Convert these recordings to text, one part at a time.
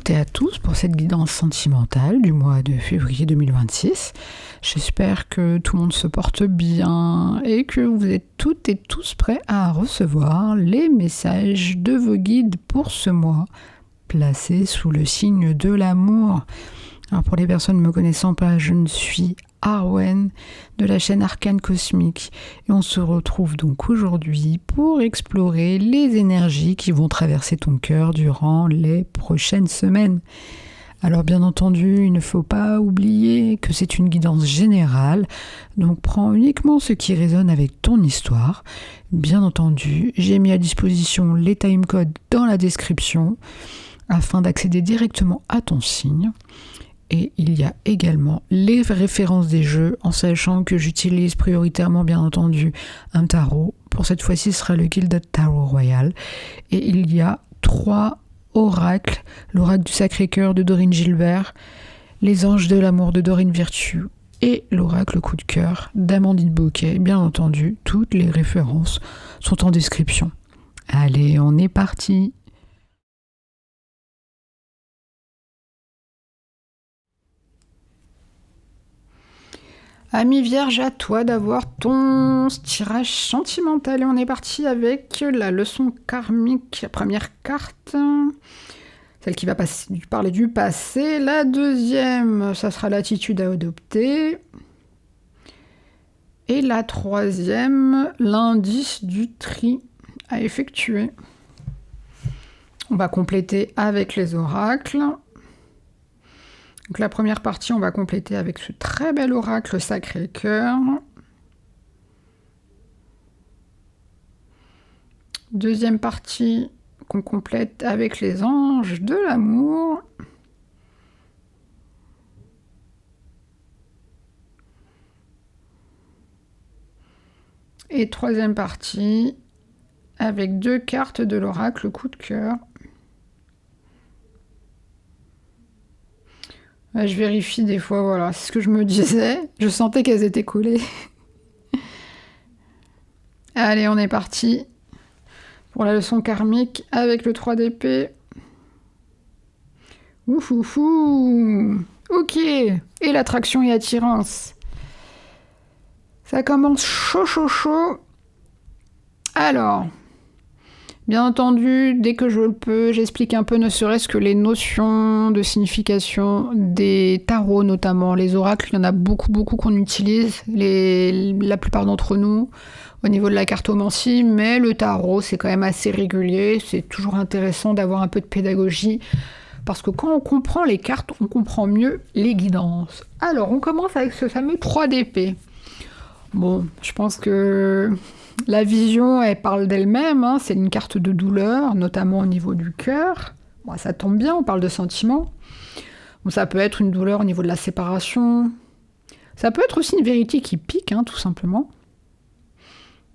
toutes et à tous pour cette guidance sentimentale du mois de février 2026. J'espère que tout le monde se porte bien et que vous êtes toutes et tous prêts à recevoir les messages de vos guides pour ce mois, placés sous le signe de l'amour. Alors pour les personnes ne me connaissant pas, je ne suis Arwen de la chaîne Arcane Cosmique et on se retrouve donc aujourd'hui pour explorer les énergies qui vont traverser ton cœur durant les prochaines semaines. Alors bien entendu, il ne faut pas oublier que c'est une guidance générale, donc prends uniquement ce qui résonne avec ton histoire. Bien entendu, j'ai mis à disposition les timecodes dans la description afin d'accéder directement à ton signe. Et il y a également les références des jeux, en sachant que j'utilise prioritairement, bien entendu, un tarot. Pour cette fois-ci, ce sera le Gilded Tarot Royal. Et il y a 3 oracles. L'oracle du Sacré-Cœur de Dorine Gilbert, les anges de l'amour de Dorine Virtue et l'oracle coup de cœur d'Amandine Bouquet. Bien entendu, toutes les références sont en description. Allez, on est parti! Ami Vierge, à toi d'avoir ton tirage sentimental. Et on est parti avec la leçon karmique, la première carte, celle qui va parler du passé. La deuxième, ça sera l'attitude à adopter. Et la troisième, l'indice du tri à effectuer. On va compléter avec les oracles. Donc la première partie, on va compléter avec ce très bel oracle Sacré-Cœur. Deuxième partie qu'on complète avec les anges de l'amour. Et troisième partie avec 2 cartes de l'oracle coup de cœur. Je vérifie des fois, voilà, c'est ce que je me disais. Je sentais qu'elles étaient collées. Allez, on est parti pour la leçon karmique avec le 3 d'épée. Oufoufou. Ok. Et l'attraction et attirance. Ça commence chaud, chaud, chaud. Alors... Bien entendu, dès que je le peux, j'explique un peu ne serait-ce que les notions de signification des tarots, notamment les oracles. Il y en a beaucoup qu'on utilise, la plupart d'entre nous, au niveau de la cartomancie, mais le tarot, c'est quand même assez régulier. C'est toujours intéressant d'avoir un peu de pédagogie, parce que quand on comprend les cartes, on comprend mieux les guidances. Alors, on commence avec ce fameux 3 d'épée. Bon, je pense que... La vision, elle parle d'elle-même, hein. C'est une carte de douleur, notamment au niveau du cœur. Bon, ça tombe bien, on parle de sentiments. Bon, ça peut être une douleur au niveau de la séparation. Ça peut être aussi une vérité qui pique, hein, tout simplement.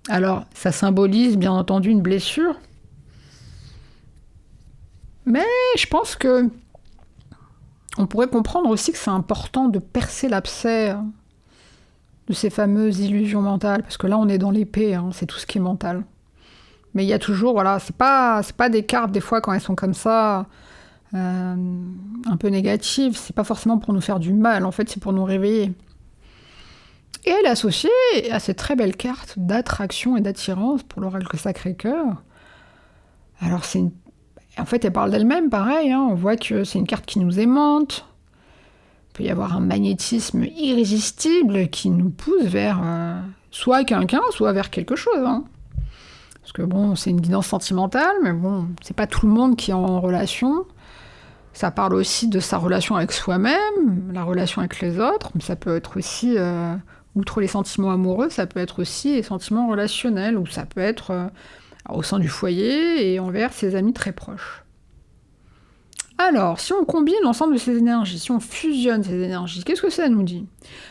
Alors, ça symbolise bien entendu une blessure. Mais je pense que on pourrait comprendre aussi que c'est important de percer l'abcès de ces fameuses illusions mentales, parce que là on est dans l'épée, hein, c'est tout ce qui est mental. Mais il y a toujours, voilà, c'est pas des cartes des fois quand elles sont comme ça, un peu négatives, c'est pas forcément pour nous faire du mal, en fait c'est pour nous réveiller. Et elle est associée à cette très belle carte d'attraction et d'attirance pour l'oracle Sacré-Cœur. Alors en fait elle parle d'elle-même, pareil, hein, on voit que c'est une carte qui nous aimante. Il peut y avoir un magnétisme irrésistible qui nous pousse vers soit quelqu'un, soit vers quelque chose. Hein. Parce que bon, c'est une guidance sentimentale, mais bon, c'est pas tout le monde qui est en relation. Ça parle aussi de sa relation avec soi-même, la relation avec les autres, mais ça peut être aussi, outre les sentiments amoureux, ça peut être aussi les sentiments relationnels, ou ça peut être au sein du foyer et envers ses amis très proches. Alors, si on combine l'ensemble de ces énergies, si on fusionne ces énergies, qu'est-ce que ça nous dit ?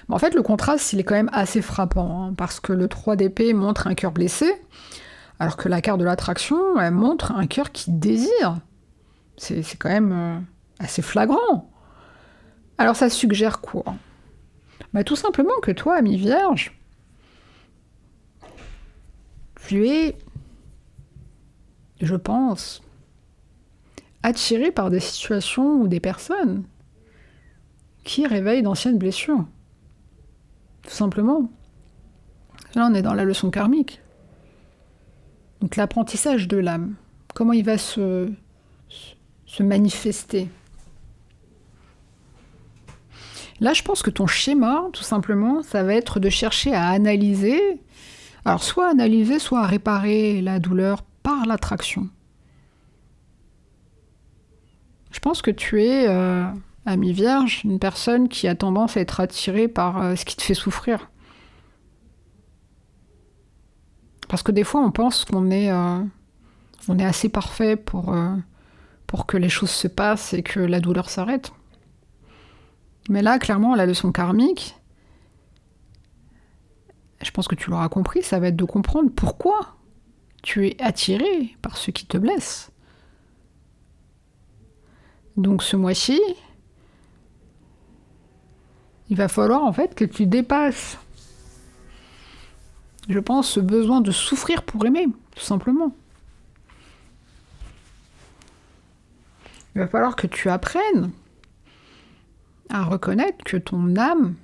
En fait, le contraste, il est quand même assez frappant, hein, parce que le 3 d'épée montre un cœur blessé, alors que la carte de l'attraction, elle montre un cœur qui désire. C'est quand même assez flagrant. Alors, ça suggère quoi ? Tout simplement que toi, ami Vierge, tu es, je pense, attiré par des situations ou des personnes qui réveillent d'anciennes blessures. Tout simplement. Là, on est dans la leçon karmique. Donc l'apprentissage de l'âme, comment il va se manifester. Là, je pense que ton schéma, tout simplement, ça va être de chercher à analyser, alors soit analyser, soit à réparer la douleur par l'attraction. Je pense que tu es, ami vierge, une personne qui a tendance à être attirée par ce qui te fait souffrir. Parce que des fois, on pense qu'on est assez parfait pour que les choses se passent et que la douleur s'arrête. Mais là, clairement, la leçon karmique, je pense que tu l'auras compris, ça va être de comprendre pourquoi tu es attiré par ce qui te blesse. Donc ce mois-ci, il va falloir en fait que tu dépasses, je pense, ce besoin de souffrir pour aimer, tout simplement. Il va falloir que tu apprennes à reconnaître que ton âme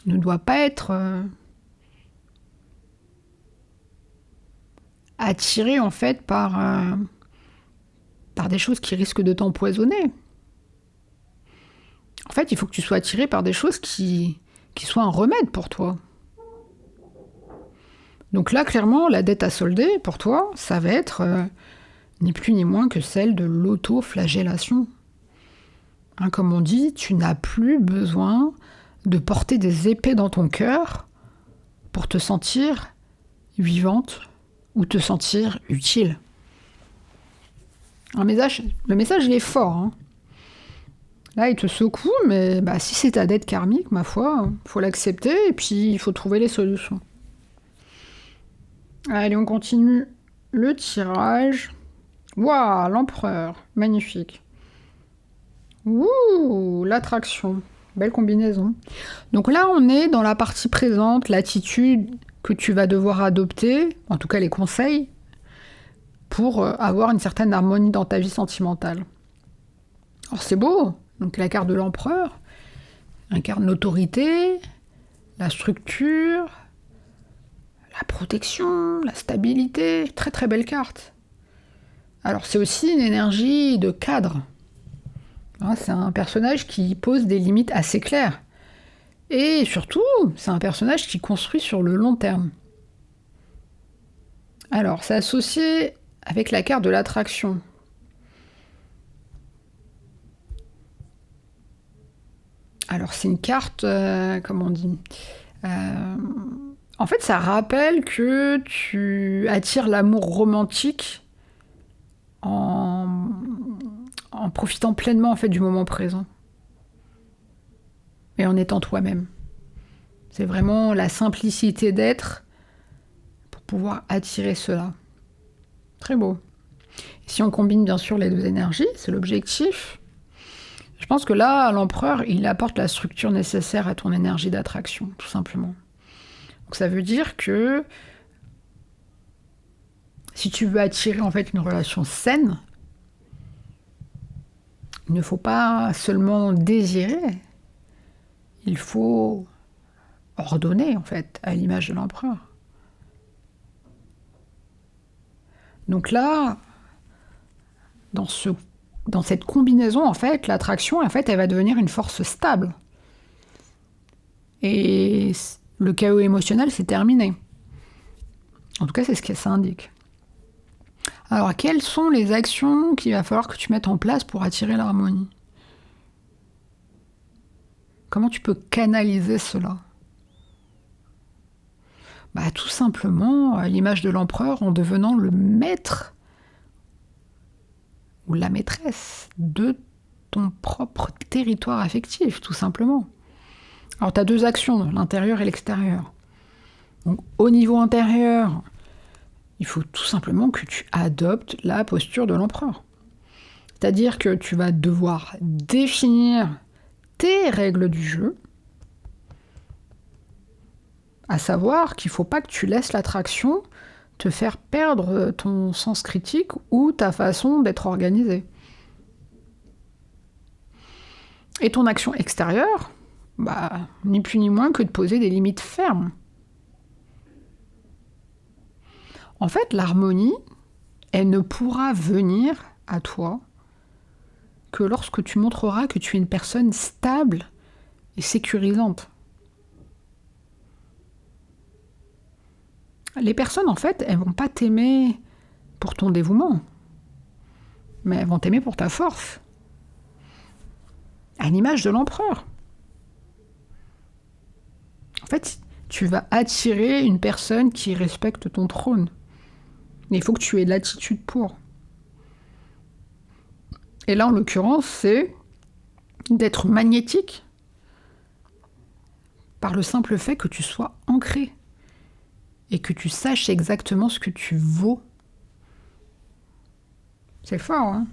ne doit pas être attirée en fait par des choses qui risquent de t'empoisonner. En fait, il faut que tu sois attiré par des choses qui soient un remède pour toi. Donc là, clairement, la dette à solder, pour toi, ça va être ni plus ni moins que celle de l'auto-flagellation. Hein, comme on dit, tu n'as plus besoin de porter des épées dans ton cœur pour te sentir vivante ou te sentir utile. Le message, il est fort. Hein. Là, il te secoue, mais si c'est ta dette karmique, ma foi, il faut l'accepter et puis il faut trouver les solutions. Allez, on continue le tirage. Waouh, l'empereur, magnifique. Ouh, l'attraction, belle combinaison. Donc là, on est dans la partie présente, l'attitude que tu vas devoir adopter, en tout cas les conseils, pour avoir une certaine harmonie dans ta vie sentimentale. Alors c'est beau, donc la carte de l'empereur incarne l'autorité, la structure, la protection, la stabilité, très très belle carte. Alors c'est aussi une énergie de cadre. Hein, c'est un personnage qui pose des limites assez claires. Et surtout, c'est un personnage qui construit sur le long terme. Alors, c'est associé avec la carte de l'attraction. Alors, c'est une carte, comment on dit en fait, ça rappelle que tu attires l'amour romantique en profitant pleinement en fait, du moment présent. Et en étant toi-même. C'est vraiment la simplicité d'être pour pouvoir attirer cela. Très beau. Et si on combine bien sûr les deux énergies, c'est l'objectif. Je pense que là, l'empereur, il apporte la structure nécessaire à ton énergie d'attraction, tout simplement. Donc ça veut dire que si tu veux attirer en fait une relation saine, il ne faut pas seulement désirer, il faut ordonner en fait, à l'image de l'empereur. Donc là, dans cette combinaison, en fait, l'attraction, en fait, elle va devenir une force stable. Et le chaos émotionnel, c'est terminé. En tout cas, c'est ce que ça indique. Alors, quelles sont les actions qu'il va falloir que tu mettes en place pour attirer l'harmonie ? Comment tu peux canaliser cela ? Tout simplement, à l'image de l'empereur, en devenant le maître ou la maîtresse de ton propre territoire affectif, tout simplement. Alors, tu as deux actions, l'intérieur et l'extérieur. Donc, au niveau intérieur, il faut tout simplement que tu adoptes la posture de l'empereur. C'est-à-dire que tu vas devoir définir tes règles du jeu, à savoir qu'il ne faut pas que tu laisses l'attraction te faire perdre ton sens critique ou ta façon d'être organisé. Et ton action extérieure, ni plus ni moins que de poser des limites fermes. En fait, l'harmonie, elle ne pourra venir à toi que lorsque tu montreras que tu es une personne stable et sécurisante. Les personnes, en fait, elles vont pas t'aimer pour ton dévouement, mais elles vont t'aimer pour ta force. À l'image de l'empereur. En fait, tu vas attirer une personne qui respecte ton trône. Mais il faut que tu aies l'attitude pour. Et là, en l'occurrence, c'est d'être magnétique par le simple fait que tu sois ancré et que tu saches exactement ce que tu vaux. C'est fort, hein?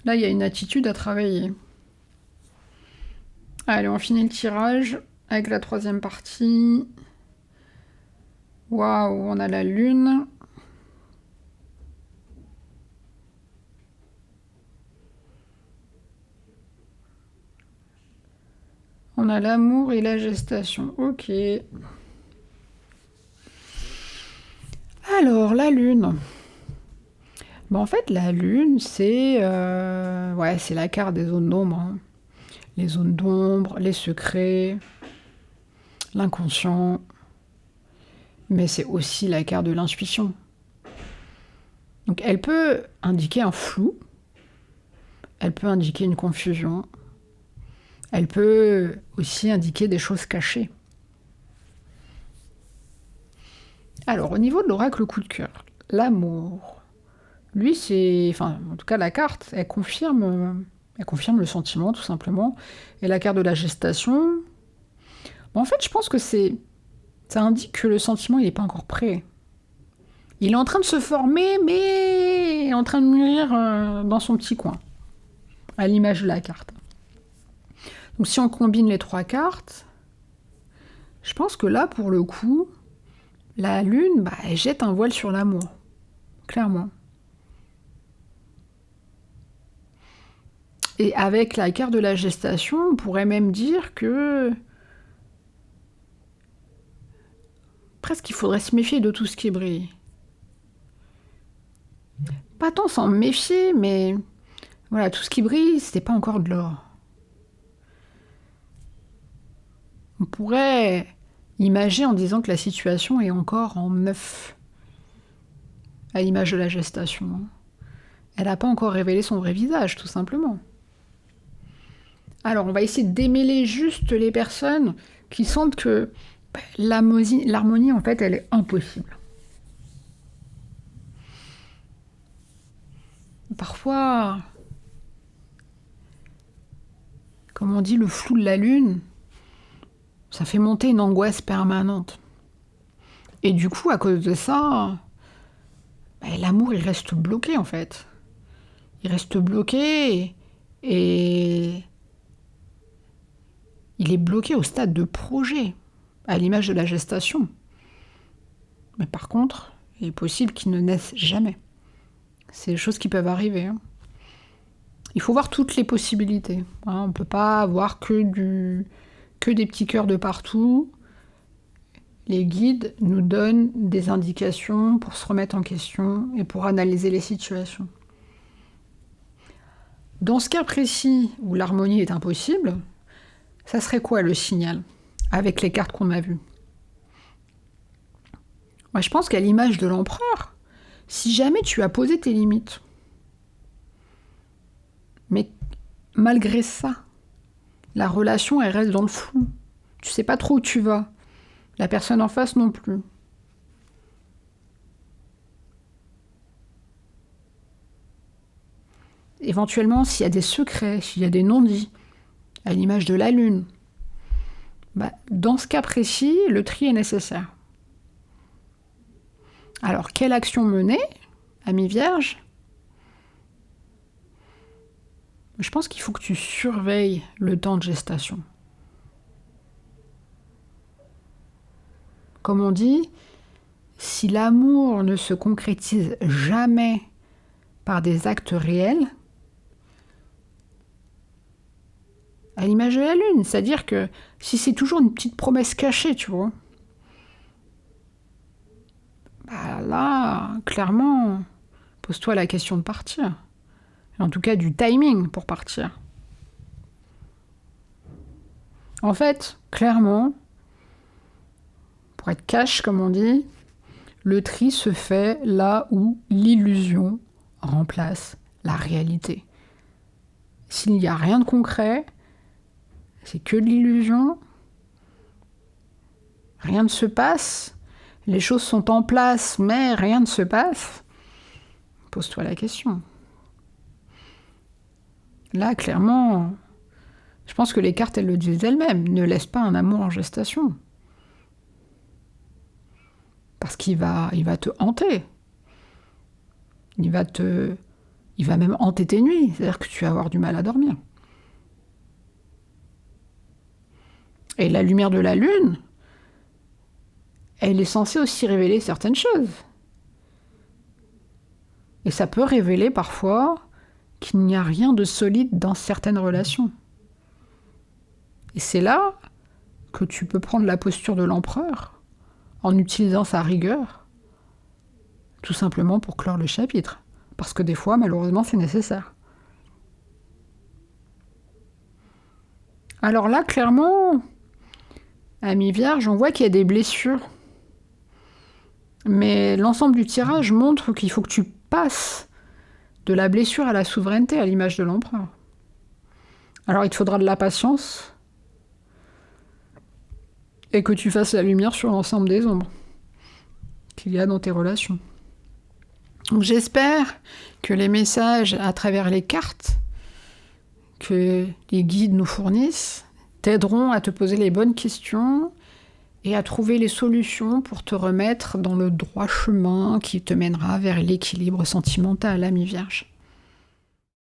Là, il y a une attitude à travailler. Allez, on finit le tirage avec la troisième partie. Waouh, on a la lune. On a l'amour et la gestation. Ok. Alors, la lune. En fait, la lune, c'est c'est la carte des zones d'ombre. Hein. Les zones d'ombre, les secrets, l'inconscient. Mais c'est aussi la carte de l'intuition. Donc, elle peut indiquer un flou. Elle peut indiquer une confusion. Elle peut aussi indiquer des choses cachées. Alors, au niveau de l'oracle coup de cœur, l'amour, lui, c'est... Enfin, en tout cas, la carte, elle confirme le sentiment, tout simplement. Et la carte de la gestation... en fait, je pense que ça indique que le sentiment, il n'est pas encore prêt. Il est en train de se former, mais en train de mûrir dans son petit coin, à l'image de la carte. Donc, si on combine les trois cartes, je pense que là, pour le coup, la lune, elle jette un voile sur l'amour. Clairement. Et avec la carte de la gestation, on pourrait même dire que presque il faudrait se méfier de tout ce qui brille. Pas tant s'en méfier, mais voilà, tout ce qui brille, c'était pas encore de l'or. On pourrait imager en disant que la situation est encore en neuf, à l'image de la gestation. Elle n'a pas encore révélé son vrai visage, tout simplement. Alors, on va essayer de démêler juste les personnes qui sentent que l'harmonie, en fait, elle est impossible. Parfois, comme on dit, le flou de la lune, ça fait monter une angoisse permanente. Et du coup, à cause de ça, l'amour, il reste bloqué, en fait. Il reste bloqué et il est bloqué au stade de projet, à l'image de la gestation. Mais par contre, il est possible qu'il ne naisse jamais. C'est des choses qui peuvent arriver. Hein. Il faut voir toutes les possibilités. Hein. On ne peut pas avoir que des petits cœurs de partout. Les guides nous donnent des indications pour se remettre en question et pour analyser les situations. Dans ce cas précis où l'harmonie est impossible, ça serait quoi le signal avec les cartes qu'on a vues? Moi, je pense qu'à l'image de l'empereur, si jamais tu as posé tes limites, mais malgré ça, la relation, elle reste dans le flou. Tu sais pas trop où tu vas. La personne en face non plus. Éventuellement, s'il y a des secrets, s'il y a des non-dits, à l'image de la lune, dans ce cas précis, le tri est nécessaire. Alors, quelle action mener, ami vierge? Je pense qu'il faut que tu surveilles le temps de gestation. Comme on dit, si l'amour ne se concrétise jamais par des actes réels, à l'image de la Lune, c'est-à-dire que si c'est toujours une petite promesse cachée, tu vois, bah là, clairement, pose-toi la question de partir. En tout cas, du timing pour partir. En fait, clairement, pour être cash, comme on dit, le tri se fait là où l'illusion remplace la réalité. S'il n'y a rien de concret, c'est que de l'illusion, rien ne se passe, les choses sont en place, mais rien ne se passe, pose-toi la question. Là, clairement, je pense que les cartes, elles le disent elles-mêmes, ne laisse pas un amour en gestation. Parce qu'il va te hanter. Il va même hanter tes nuits, c'est-à-dire que tu vas avoir du mal à dormir. Et la lumière de la Lune, elle est censée aussi révéler certaines choses. Et ça peut révéler parfois qu'il n'y a rien de solide dans certaines relations. Et c'est là que tu peux prendre la posture de l'empereur en utilisant sa rigueur, tout simplement pour clore le chapitre. Parce que des fois, malheureusement, c'est nécessaire. Alors là, clairement, ami Vierge, on voit qu'il y a des blessures. Mais l'ensemble du tirage montre qu'il faut que tu passes de la blessure à la souveraineté, à l'image de l'empereur. Alors il te faudra de la patience et que tu fasses la lumière sur l'ensemble des ombres qu'il y a dans tes relations. Donc j'espère que les messages à travers les cartes que les guides nous fournissent t'aideront à te poser les bonnes questions et à trouver les solutions pour te remettre dans le droit chemin qui te mènera vers l'équilibre sentimental, ami Vierge.